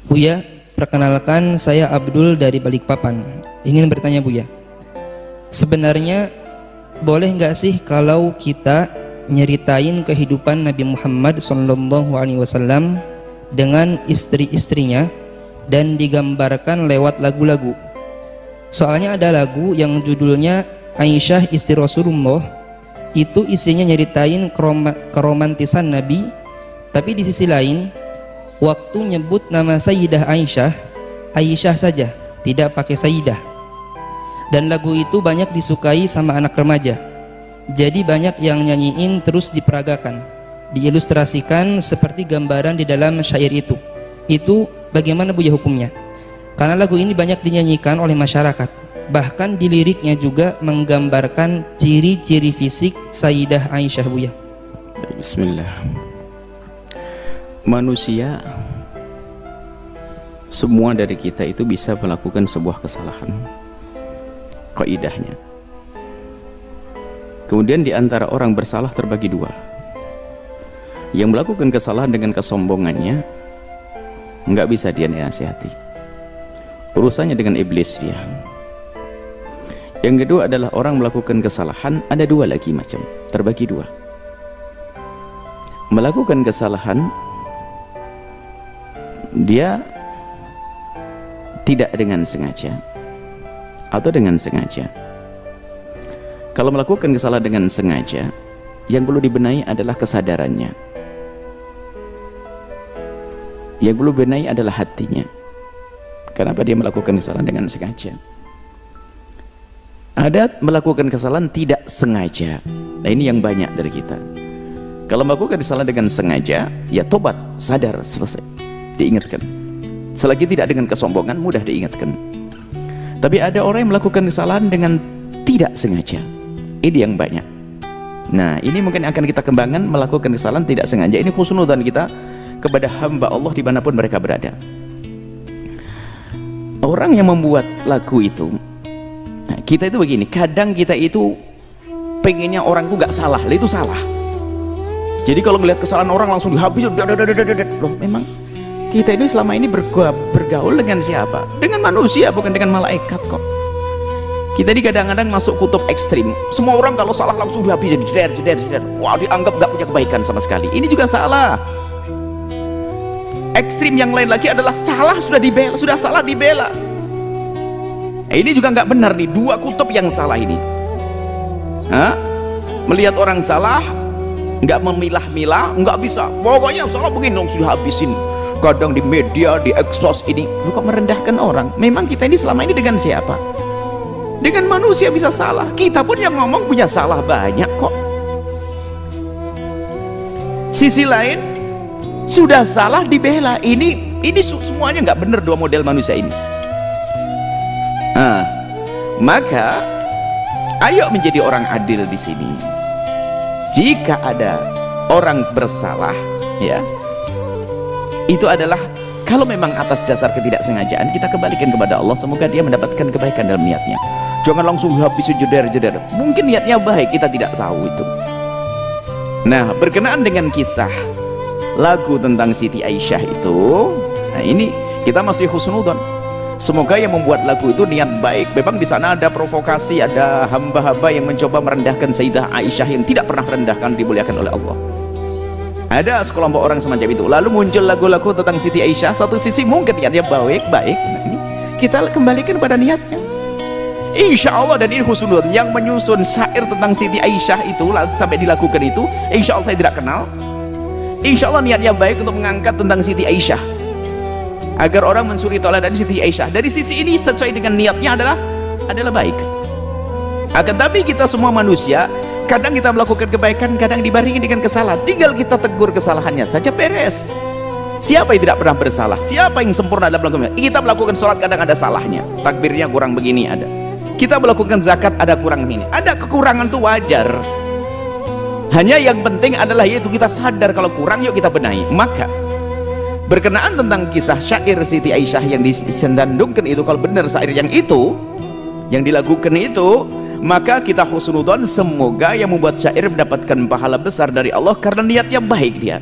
Buya, perkenalkan saya Abdul dari Balikpapan. Ingin bertanya Buya, sebenarnya boleh nggak sih kalau kita nyeritain kehidupan Nabi Muhammad SAW dengan istri-istrinya dan digambarkan lewat lagu-lagu? Soalnya ada lagu yang judulnya Aisyah Istri Rasulullah, itu isinya nyeritain keromantisan Nabi, tapi di sisi lain waktu nyebut nama Sayyidah Aisyah, Aisyah saja, tidak pakai Sayyidah. Dan lagu itu banyak disukai sama anak remaja. Jadi banyak yang nyanyiin terus diperagakan, diilustrasikan seperti gambaran di dalam syair itu. Itu bagaimana Buya hukumnya? Karena lagu ini banyak dinyanyikan oleh masyarakat. Bahkan di liriknya juga menggambarkan ciri-ciri fisik Sayyidah Aisyah Buya. Bismillah. Manusia, semua dari kita itu bisa melakukan sebuah kesalahan, kaidahnya. Kemudian di antara orang bersalah terbagi dua. Yang melakukan kesalahan dengan kesombongannya, nggak bisa dia nasihati, urusannya dengan iblis dia. Yang kedua adalah orang melakukan kesalahan, ada dua lagi macam, terbagi dua. Melakukan kesalahan dia tidak dengan sengaja atau dengan sengaja. Kalau melakukan kesalahan dengan sengaja, yang perlu dibenahi adalah kesadarannya. Yang perlu dibenahi adalah hatinya. Kenapa dia melakukan kesalahan dengan sengaja? Ada melakukan kesalahan tidak sengaja. Nah, ini yang banyak dari kita. Kalau melakukan kesalahan dengan sengaja, ya tobat, sadar, selesai, diingatkan. Selagi tidak dengan kesombongan, mudah diingatkan. Tapi ada orang yang melakukan kesalahan dengan tidak sengaja. Ini yang banyak. Nah, ini mungkin akan kita kembangkan, melakukan kesalahan tidak sengaja. Ini husnudzan kita kepada hamba Allah dimanapun mereka berada. Orang yang membuat lagu itu, nah, kita itu begini, kadang kita itu pengennya orang itu gak salah, itu salah. Jadi kalau melihat kesalahan orang langsung dihabis. Loh, memang kita ini selama ini bergaul dengan siapa? Dengan manusia, bukan dengan malaikat kok. Kita ini kadang-kadang masuk kutub ekstrim. Semua orang kalau salah langsung dihabis, jeder. Wah, dianggap gak punya kebaikan sama sekali. Ini juga salah. Ekstrim yang lain lagi adalah salah sudah dibela, sudah salah dibela. Ini juga nggak benar nih, dua kutub yang salah ini. Melihat orang salah, nggak memilah-milah, nggak bisa. Pokoknya salah begini dong, sudah habisin. Kadang di media, di eksos ini, lu kok merendahkan orang? Memang kita ini selama ini dengan siapa? Dengan manusia bisa salah. Kita pun yang ngomong punya salah banyak kok. Sisi lain, sudah salah dibela. Ini semuanya nggak benar, dua model manusia ini. Maka ayo menjadi orang adil di sini. Jika ada orang bersalah, ya, itu adalah kalau memang atas dasar ketidaksengajaan, kita kembalikan kepada Allah, semoga dia mendapatkan kebaikan dalam niatnya. Jangan langsung habis jeder. Mungkin niatnya baik, kita tidak tahu itu. Nah, berkenaan dengan kisah lagu tentang Siti Aisyah itu, nah ini kita masih husnudzon. Semoga yang membuat lagu itu niat baik. Memang di sana ada provokasi, ada hamba-hamba yang mencoba merendahkan Sayyidah Aisyah yang tidak pernah merendahkan, dimuliakan oleh Allah. Ada sekelompok orang semacam itu. Lalu muncul lagu-lagu tentang Siti Aisyah. Satu sisi mungkin niatnya baik. Nah, ini kita kembalikan pada niatnya. Insya Allah, dan ini husnudzon yang menyusun syair tentang Siti Aisyah itu sampai dilakukan itu, insya Allah saya tidak kenal. Insya Allah niatnya baik untuk mengangkat tentang Siti Aisyah, agar orang mensuri teladan Siti Aisyah. Dari sisi ini sesuai dengan niatnya adalah baik. Akan tapi kita semua manusia, kadang kita melakukan kebaikan, kadang dibarengi dengan kesalahan. Tinggal kita tegur kesalahannya saja, beres. Siapa yang tidak pernah bersalah? Siapa yang sempurna dalam melakukan? Kita melakukan sholat kadang ada salahnya, takbirnya kurang begini ada. Kita melakukan zakat ada kurang ini, ada kekurangan itu wajar. Hanya yang penting adalah yaitu kita sadar kalau kurang, yuk kita benahi. Maka berkenaan tentang kisah syair Siti Aisyah yang disendandungkan itu, kalau benar syair yang itu yang dilakukan itu, maka kita husnudzon, semoga yang membuat syair mendapatkan pahala besar dari Allah karena niatnya baik dia.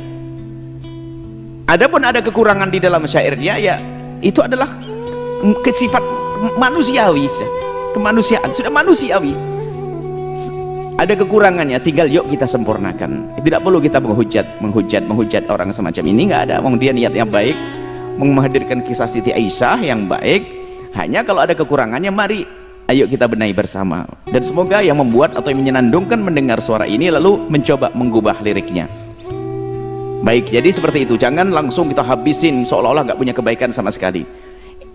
Adapun ada kekurangan di dalam syairnya, ya itu adalah sifat manusiawi, kemanusiaan, sudah manusiawi. Ada kekurangannya, tinggal yuk kita sempurnakan. Tidak perlu kita menghujat orang semacam ini, nggak ada. Dia niatnya baik, menghadirkan kisah Siti Aisyah yang baik. Hanya kalau ada kekurangannya, mari ayo kita benahi bersama. Dan semoga yang membuat atau yang menyenandungkan mendengar suara ini lalu mencoba mengubah liriknya. Baik, jadi seperti itu. Jangan langsung kita habisin seolah-olah nggak punya kebaikan sama sekali.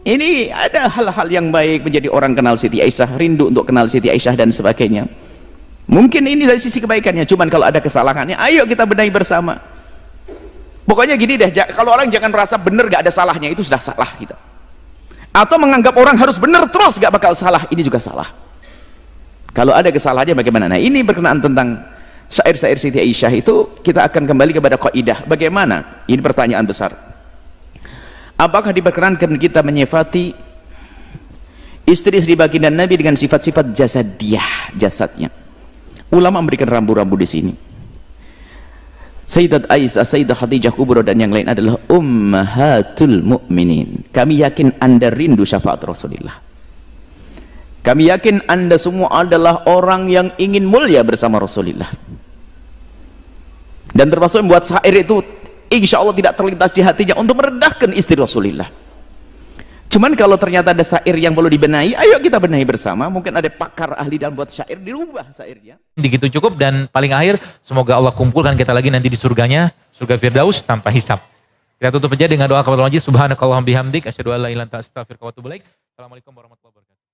Ini ada hal-hal yang baik, menjadi orang kenal Siti Aisyah, rindu untuk kenal Siti Aisyah dan sebagainya. Mungkin ini dari sisi kebaikannya, cuman kalau ada kesalahannya, ayo kita benahi bersama. Pokoknya gini deh, kalau orang jangan merasa benar gak ada salahnya, itu sudah salah kita. Atau menganggap orang harus benar terus gak bakal salah, ini juga salah. Kalau ada kesalahannya bagaimana? Nah, ini berkenaan tentang syair-syair Siti Aisyah itu, kita akan kembali kepada kaidah. Bagaimana? Ini pertanyaan besar. Apakah diperkenankan kita menyifati istri-istri baginda Nabi dengan sifat-sifat jasadiyah, jasadnya? Ulama memberikan rambu-rambu di sini. Sayyidat Aisyah, Sayyidah Khadijah Kubra dan yang lain adalah ummahatul mukminin. Kami yakin Anda rindu syafaat Rasulullah. Kami yakin Anda semua adalah orang yang ingin mulia bersama Rasulullah. Dan termasuk membuat syair itu insya Allah tidak terlintas di hatinya untuk merendahkan istri Rasulullah. Cuman kalau ternyata ada syair yang perlu dibenahi, ayo kita benahi bersama. Mungkin ada pakar ahli dalam buat syair, dirubah syairnya. Begitu cukup, dan paling akhir semoga Allah kumpulkan kita lagi nanti di surganya, surga Firdaus tanpa hisab. Kita tutup aja dengan doa kepada Allah. Subhanakallahumma bihamdik asyhadu an la ilaha illa anta astaghfiruka wa atubu ilaik. Assalamualaikum warahmatullahi wabarakatuh.